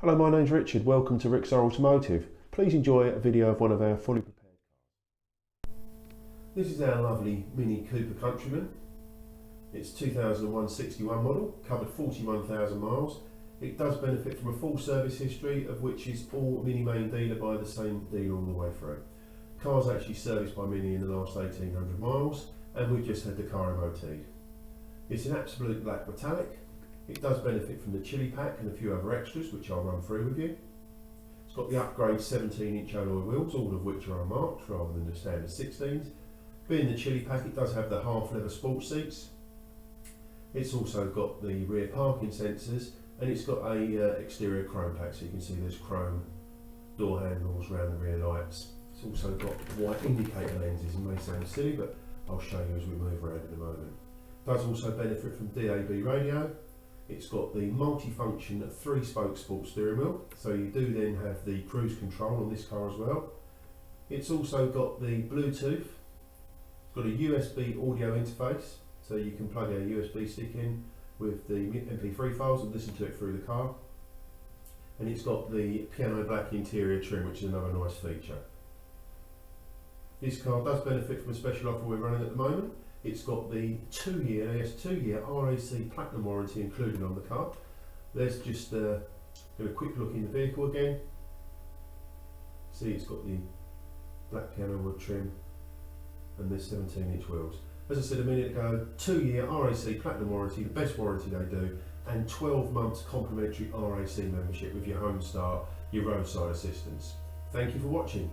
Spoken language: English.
Hello, my name's Richard. Welcome to Rick's Automotive. Please enjoy a video of one of our fully prepared cars. This is our lovely Mini Cooper Countryman. It's 2001 61 model, covered 41,000 miles. It does benefit from a full service history, of which is all Mini main dealer by the same dealer all the way through. Car's actually serviced by Mini in the last 1,800 miles, and we've just had the car MOT'd. It's an absolute black metallic. It does benefit from the chili pack and a few other extras, which I'll run through with you. It's got the upgrade 17-inch alloy wheels, all of which are unmarked rather than the standard 16s. Being the chili pack, it does have the half leather sports seats. It's also got the rear parking sensors, and it's got a exterior chrome pack, so you can see there's chrome door handles around the rear lights. It's also got white indicator lenses. It may sound silly, but I'll show you as we move around in a moment. It does also benefit from DAB radio. It's got the multi-function 3-spoke sports steering wheel, so you do then have the cruise control on this car as well. It's also got the Bluetooth. It's got a USB audio interface, so you can plug a USB stick in with the MP3 files and listen to it through the car. And it's got the piano black interior trim, which is another nice feature. This car does benefit from a special offer we're running at the moment. It's got the 2-year RAC Platinum warranty included on the car. Let's just get a quick look in the vehicle again. See, it's got the black piano wood trim and the 17-inch wheels. As I said a minute ago, 2-year RAC Platinum warranty, the best warranty they do, and 12 months complimentary RAC membership with your home start, your roadside assistance. Thank you for watching.